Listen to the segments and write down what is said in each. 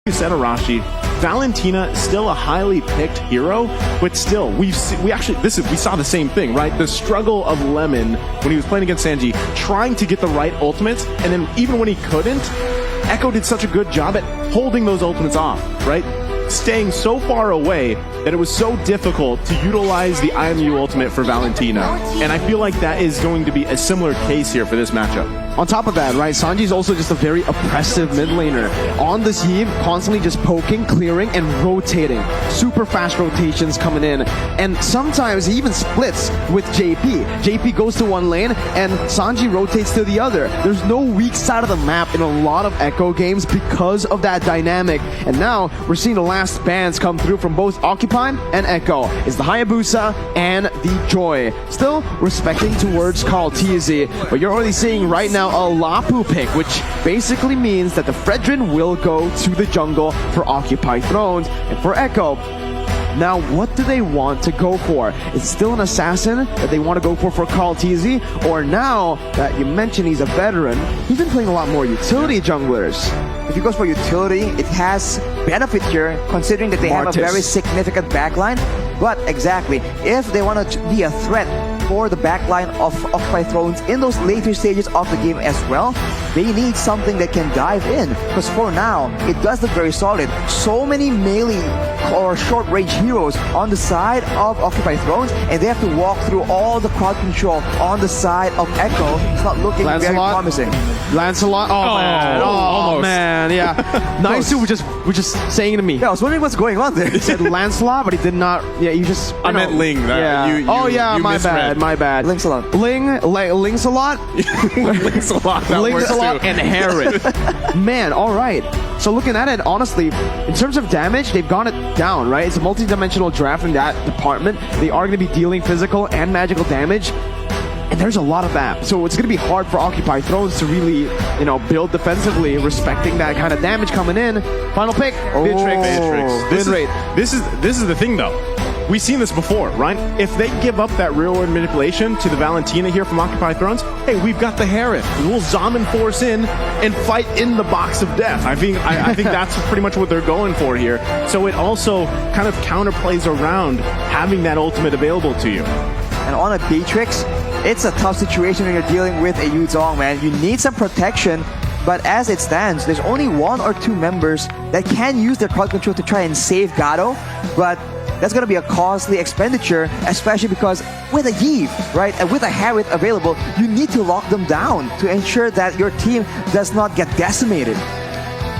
You said, Arashi, Valentina still a highly picked hero, but still we saw the same thing, right? The struggle of Lemon when he was playing against Sanji, trying to get the right ultimates, and then even when he couldn't, Echo did such a good job at holding those ultimates off, right? Staying so far away that it was so difficult to utilize the IMU ultimate for Valentina. And I feel like that is going to be a similar case here for this matchup. On top of that, right, Sanji's also just a very oppressive mid laner. On this heave, constantly just poking, clearing, and rotating. Super fast rotations coming in. And sometimes he even splits with JP. JP goes to one lane, and Sanji rotates to the other. There's no weak side of the map in a lot of Echo games because of that dynamic. And now, we're seeing the last bans come through from both Occupy and Echo. It's the Hayabusa and the Joy. Still respecting towards Carl TZ, but you're already seeing right now a Lapu pick, which basically means that the Fredrin will go to the jungle for Occupy Thrones and for Echo. Now, what do they want to go for? Is it still an assassin that they want to go for Carl TZ? Or now that you mentioned he's a veteran, he's been playing a lot more utility junglers. If he goes for utility, it has benefit here, considering that they have a very significant backline. But exactly, if they want to be a threat for the backline of Occupy Thrones in those later stages of the game as well, they need something that can dive in. Because for now, it does look very solid. So many melee or short-range heroes on the side of Occupy Thrones, and they have to walk through all the crowd control on the side of Echo. It's not looking very promising. Lancelot? Man. Almost. Man, yeah. Naisu was just saying to me. Yeah, I was wondering what's going on there. He said Lancelot, but he did not. Yeah, you just. I meant Ling. Yeah. You my misread. bad. My bad. Linksalot. Linksalot? Linksalot. Linksalot and Herod. Man, all right. So looking at it, honestly, in terms of damage, they've gone it down, right? It's a multi-dimensional draft in that department. They are going to be dealing physical and magical damage. And there's a lot of that. So it's going to be hard for Occupy Thrones to really, build defensively, respecting that kind of damage coming in. Final pick. Beatrix. This is the thing, though. We've seen this before, right? If they give up that real-world manipulation to the Valentina here from Occupy Thrones, hey, we've got the Herod. We'll Zaman force in and fight in the box of death. I think that's pretty much what they're going for here. So it also kind of counterplays around having that ultimate available to you. And on a Beatrix, it's a tough situation when you're dealing with a Yuzong, man. You need some protection, but as it stands, there's only 1 or 2 members that can use their crowd control to try and save Gado, but that's going to be a costly expenditure, especially because with a heave, right, and with a Harriet available, you need to lock them down to ensure that your team does not get decimated.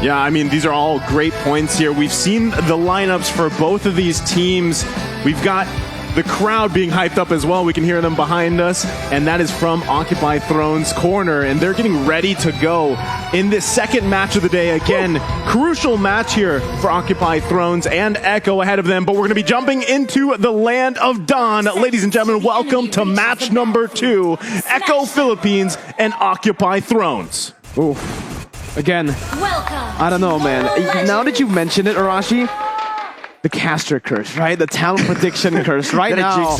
Yeah, I mean, these are all great points here. We've seen the lineups for both of these teams. We've got the crowd being hyped up as well. We can hear them behind us, and that is from Occupy Thrones corner, and they're getting ready to go in this second match of the day. Again, crucial match here for Occupy Thrones and Echo ahead of them, but we're going to be jumping into the land of Dawn. Ladies and gentlemen, welcome to match number 2, Echo Philippines and Occupy Thrones. Ooh. Again, I don't know, man. Now that you've mentioned it, Arashi, the caster curse, right? The talent prediction curse right now.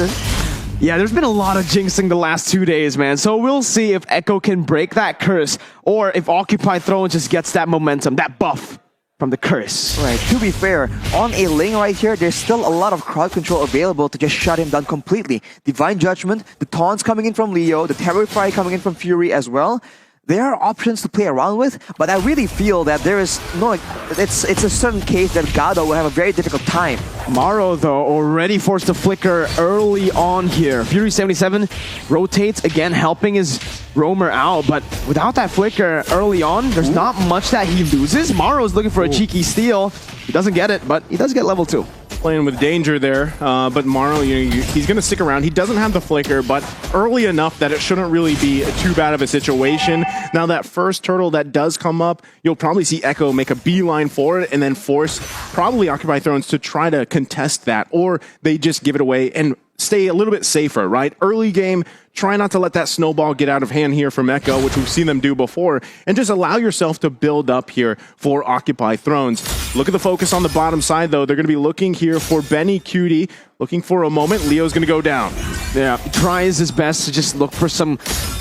Yeah, there's been a lot of jinxing the last 2 days, man. So we'll see if Echo can break that curse or if Occupy Thrones just gets that momentum, that buff from the curse. Right, to be fair, on a Ling right here, there's still a lot of crowd control available to just shut him down completely. Divine Judgment, the taunts coming in from Leo, the Terrify coming in from Fury as well. There are options to play around with, but I really feel that there is no, it's a certain case that Gado will have a very difficult time. Maro, though, already forced to flicker early on here. Fury 77 rotates, again, helping his roamer out, but without that flicker early on, there's not much that he loses. Maro's looking for a cheeky steal. He doesn't get it, but he does get level 2. Playing with danger there, but Maro, he's going to stick around. He doesn't have the flicker, but early enough that it shouldn't really be too bad of a situation. Now that first turtle that does come up, you'll probably see Echo make a beeline for it and then force probably Occupy Thrones to try to contest that, or they just give it away and stay a little bit safer, right? Early game, try not to let that snowball get out of hand here from Echo, which we've seen them do before, and just allow yourself to build up here for Occupy Thrones. Look at the focus on the bottom side, though. They're going to be looking here for Benny Cutie, looking for a moment. Leo's going to go down. Yeah, he tries his best to just look for some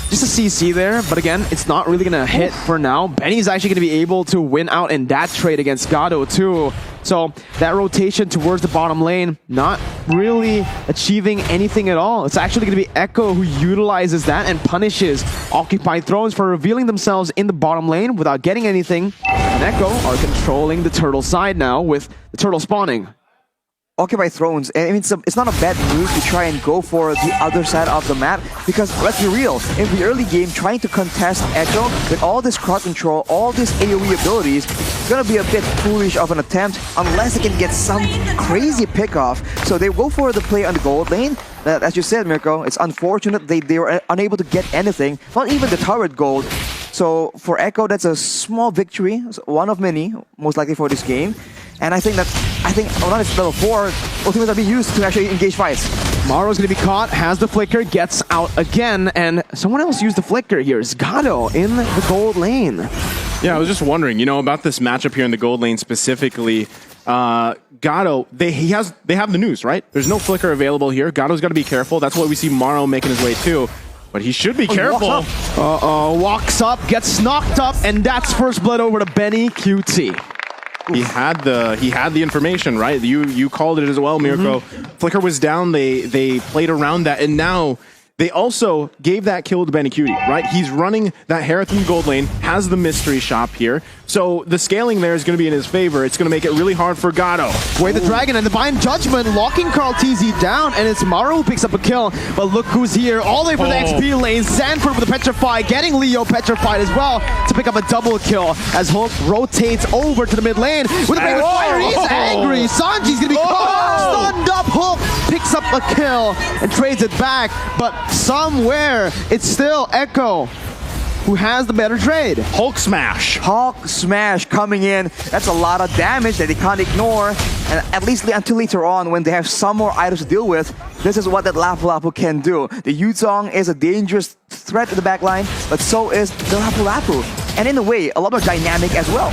Just a CC there, but again, it's not really gonna hit for now. Benny's actually gonna be able to win out in that trade against Gado too. So that rotation towards the bottom lane, not really achieving anything at all. It's actually gonna be Echo who utilizes that and punishes Occupied Thrones for revealing themselves in the bottom lane without getting anything. And Echo are controlling the turtle side now with the turtle spawning. Occupied Thrones, I mean, it's not a bad move to try and go for the other side of the map, because let's be real, in the early game, trying to contest Echo with all this crowd control, all these AoE abilities, it's gonna be a bit foolish of an attempt unless they can get some crazy pick-off. So they go for the play on the gold lane. As you said, Mirko, it's unfortunate they were unable to get anything, not even the turret gold. So for Echo, that's a small victory, one of many, most likely for this game. And I think Onanis level 4 ultimately will be used to actually engage fights. Maro's gonna be caught, has the flicker, gets out again, and someone else used the flicker here. It's Gado in the gold lane. Yeah, I was just wondering, about this matchup here in the gold lane specifically. Gado, they have the news, right? There's no flicker available here. Gado's got to be careful. That's what we see Maro making his way to. But he should be careful. Walks up, gets knocked up, and that's first blood over to Benny QT. He had the information, right? You called it as well, Mirko. Flicker was down. They played around that, and now they also gave that kill to Benny Cutie, right? He's running that Herathon gold lane, has the mystery shop here. So the scaling there is going to be in his favor. It's going to make it really hard for Gado. Way the Dragon and Divine Judgment locking Carl TZ down, and it's Maru who picks up a kill. But look who's here, all the way from the XP lane. Sanford with the Petrify, getting Leo petrified as well to pick up a double kill as Hulk rotates over to the mid lane with a Break with Fire. He's angry. Sanji's going to be caught. Stunned up. Hulk picks up a kill and trades it back. But somewhere, it's still Echo who has the better trade. Hulk Smash. Hulk Smash coming in. That's a lot of damage that they can't ignore. And at least until later on, when they have some more items to deal with, this is what that Lapu Lapu can do. The Yuzong is a dangerous threat to the backline, but so is the Lapu Lapu. And in a way, a lot more dynamic as well.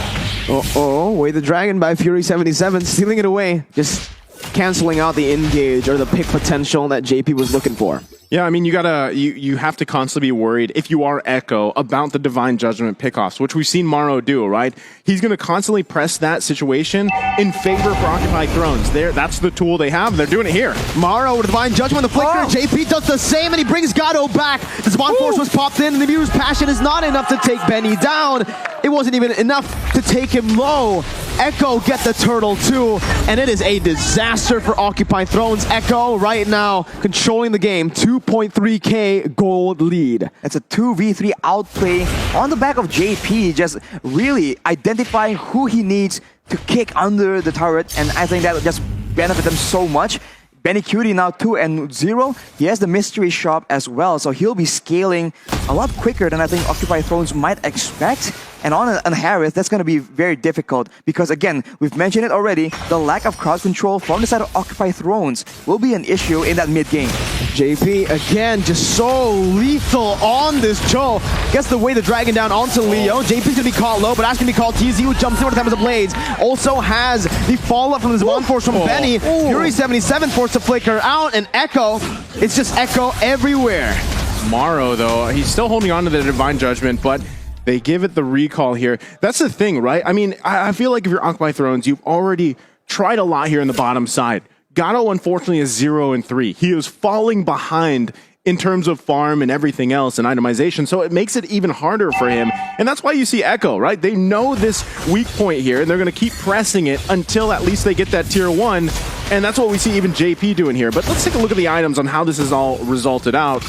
Way the Dragon by Fury77, stealing it away. Just canceling out the engage or the pick potential that JP was looking for. Yeah, I mean, you have to constantly be worried if you are Echo about the Divine Judgment pickoffs, which we've seen Maro do, right? He's going to constantly press that situation in favor for Occupied Thrones. That's the tool they have. They're doing it here. Maro with Divine Judgment, the flicker. JP does the same, and he brings Gado back. The Spawn Force was popped in, and the Mure's Passion is not enough to take Benny down. It wasn't even enough to take him low. Echo get the turtle too, and it is a disaster for Occupied Thrones. Echo right now controlling the game, 2.3k gold lead. It's a 2v3 outplay on the back of JP, just really identifying who he needs to kick under the turret, and I think that would just benefit them so much. Benny Cutie now 2-0. He has the mystery shop as well, so he'll be scaling a lot quicker than I think Occupied Thrones might expect. And on Harith, that's going to be very difficult because, again, we've mentioned it already, the lack of crowd control from the side of Occupied Thrones will be an issue in that mid game. JP, again, just so lethal on this Joe. Gets the way the Dragon down onto Leo. JP's going to be caught low, but that's going to be called TZ, who jumps in with the time of the blades. Also has the follow-up from this one force from Benny. Fury77 forced to flicker out, and Echo, it's just Echo everywhere. Maro, though, he's still holding on to the Divine Judgment, but they give it the recall here. That's the thing, right? I mean, I feel like if you're Occupied Thrones, you've already tried a lot here in the bottom side. Gado, unfortunately, is 0-3. He is falling behind in terms of farm and everything else and itemization, so it makes it even harder for him. And that's why you see Echo, right? They know this weak point here, and they're going to keep pressing it until at least they get that tier 1, and that's what we see even JP doing here. But let's take a look at the items on how this is all resulted out.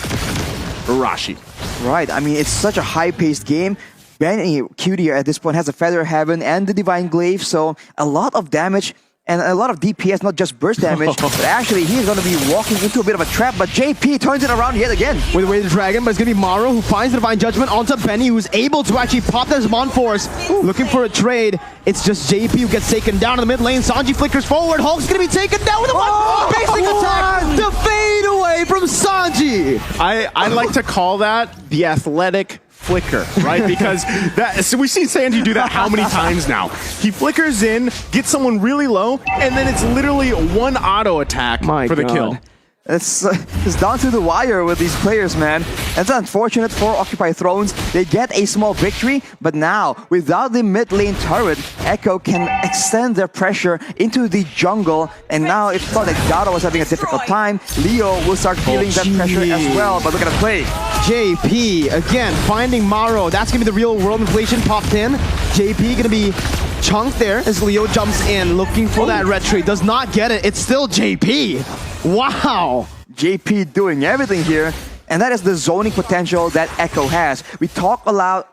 Rashi. Right, I mean, it's such a high-paced game. Benny Cutie at this point has a Feather Heaven and the Divine Glaive, so a lot of damage and a lot of DPS, not just burst damage, but actually he's going to be walking into a bit of a trap, but JP turns it around yet again. With the way the Dragon, but it's going to be Maro who finds the Divine Judgment onto Benny, who's able to actually pop that Mon Force, looking for a trade. It's just JP who gets taken down in the mid lane. Sanji flickers forward. Hulk's going to be taken down with a basic attack. The fade away from Sanji. I like to call that the athletic flicker, right? Because so we've seen Sanji do that how many times now? He flickers in, gets someone really low, and then it's literally one auto attack for the kill. It's down to the wire with these players, man. It's unfortunate for Occupy Thrones. They get a small victory, but now, without the mid lane turret, Echo can extend their pressure into the jungle. And now it thought that Gado was having a difficult time. Leo will start feeling that pressure as well, but look at the play. JP, again, finding Maro. That's going to be the real world inflation popped in. JP going to be chunked there as Leo jumps in, looking for that red trade. Does not get it. It's still JP. Wow. JP doing everything here. And that is the zoning potential that Echo has. We talk a lot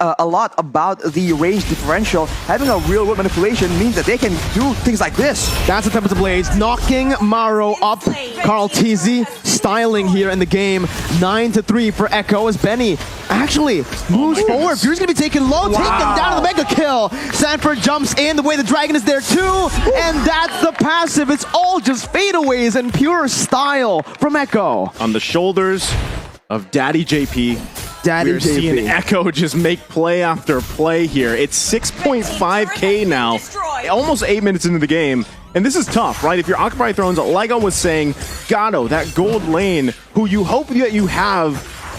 about the range differential. Having a real world manipulation means that they can do things like this. That's the Tempest of Blades, knocking Maro up. Karl TZ styling here in the game. 9-3 for Echo as Benny actually moves forward. Fury's gonna be taken low, taken down to the mega kill. Sanford jumps in, the way the dragon is there too, and that's the passive. It's all just fadeaways and pure style from Echo. On the shoulders of Daddy JP. We're seeing Echo just make play after play here. It's 6.5k now, almost 8 minutes into the game. And this is tough, right? If you're Occupy Thrones, like I was saying, Gado, that gold lane, who you hope that you have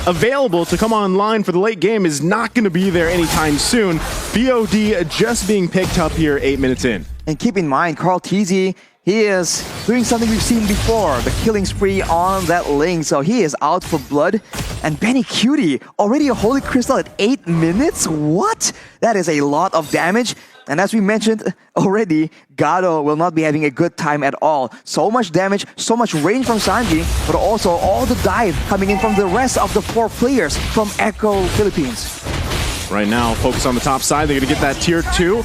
available to come online for the late game, is not going to be there anytime soon. BOD just being picked up here 8 minutes in. And keep in mind, Karl TZ, he is doing something we've seen before, the killing spree on that Ling, so he is out for blood. And Benny Cutie, already a Holy Crystal at 8 minutes? What? That is a lot of damage. And as we mentioned already, Gado will not be having a good time at all. So much damage, so much range from Sanji, but also all the dive coming in from the rest of the 4 players from Echo Philippines. Right now, focus on the top side. They're going to get that tier 2.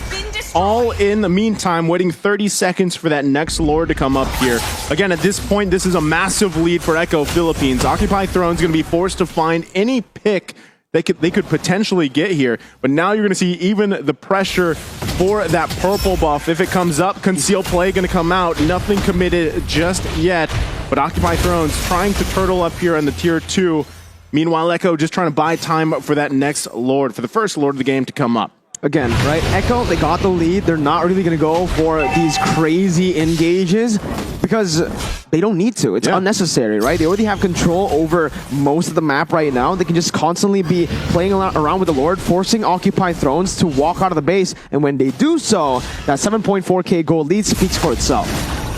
All in the meantime, waiting 30 seconds for that next Lord to come up here. Again, at this point, this is a massive lead for Echo Philippines. Occupy Thrones going to be forced to find any pick they could potentially get here. But now you're going to see even the pressure for that purple buff. If it comes up, Conceal Play going to come out. Nothing committed just yet. But Occupy Thrones trying to turtle up here on the tier 2. Meanwhile, Echo just trying to buy time for that next Lord, for the first Lord of the game to come up. Again, right? Echo, they got the lead. They're not really going to go for these crazy engages because they don't need to. It's unnecessary, right? They already have control over most of the map right now. They can just constantly be playing around with the Lord, forcing Occupy Thrones to walk out of the base. And when they do so, that 7.4k gold lead speaks for itself.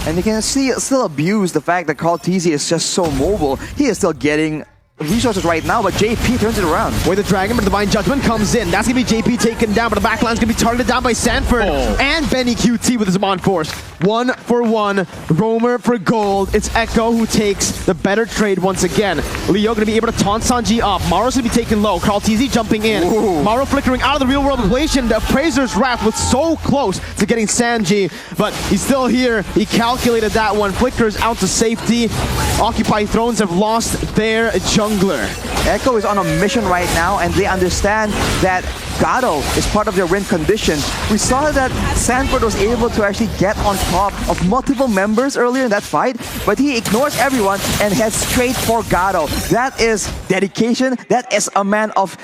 And you can still abuse the fact that Karl TZ is just so mobile. He is still getting resources right now, but JP turns it around. Where the Dragon, but Divine Judgment comes in. That's going to be JP taken down, but the backline's going to be targeted down by Sanford and Benny QT with his Amon Force. 1-for-1, Roamer for gold. It's Echo who takes the better trade once again. Leo going to be able to taunt Sanji up. Maro's going to be taken low. Karl TZ jumping in. Ooh. Maro flickering out of the real world inflation. The Appraiser's Wrath was so close to getting Sanji, but he's still here. He calculated that one. Flickers out to safety. Occupy Thrones have lost their jungler. Echo is on a mission right now, and they understand that Gado is part of their win condition. We saw that Sanford was able to actually get on top of multiple members earlier in that fight, but he ignores everyone and heads straight for Gado. That is dedication. That is a man of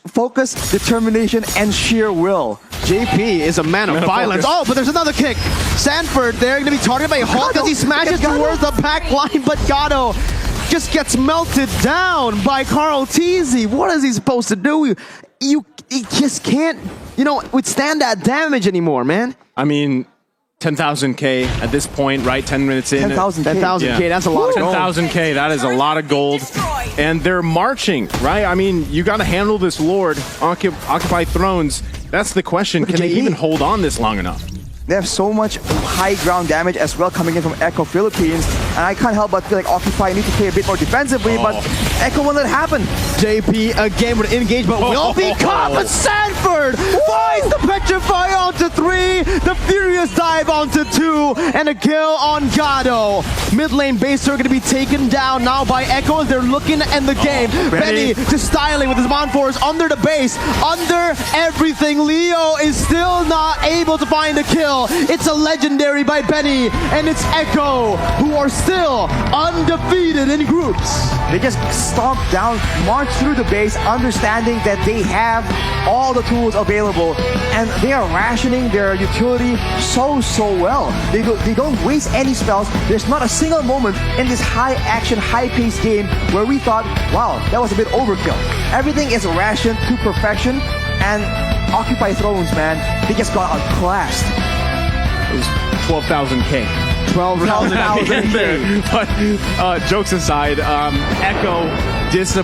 focus, determination, and sheer will. JP is a man of violence. Oh, but there's another kick. Sanford, they're going to be targeted by Hulk as he smashes towards the back line, but Gado just gets melted down by Karl TZ. What is he supposed to do? He just can't, withstand that damage anymore, man. I mean, 10,000k at this point, right? 10 minutes in. 10,000k, that's a lot of gold. 10,000k, that is a lot of gold. And they're marching, right? I mean, you got to handle this Lord, Occupy Thrones. That's the question. Can they even hold on this long enough? They have so much high ground damage as well coming in from Echo Philippines, and I can't help but feel like Occupy need to play a bit more defensively, but Echo won't let it happen. JP again with an engage, but will be caught, but Sanford finds the Petrify onto 3, the Furious Dive onto 2, and a kill on Gado. Mid lane base are going to be taken down now by Echo as they're looking to end the game. Benny just styling with his Mon Force under the base, under everything. Leo is still not able to find a kill. It's a legendary by Benny, and it's Echo who are still undefeated in groups. They just stomp down, march through the base, understanding that they have all the tools available, and they are rationing their utility so well. They don't waste any spells. There's not a single moment in this high-action, high-paced game where we thought, wow, that was a bit overkill. Everything is rationed to perfection, and Occupy Thrones, man, they just got outclassed. It was 12,000K. 12,000. But jokes aside, Echo disappointed.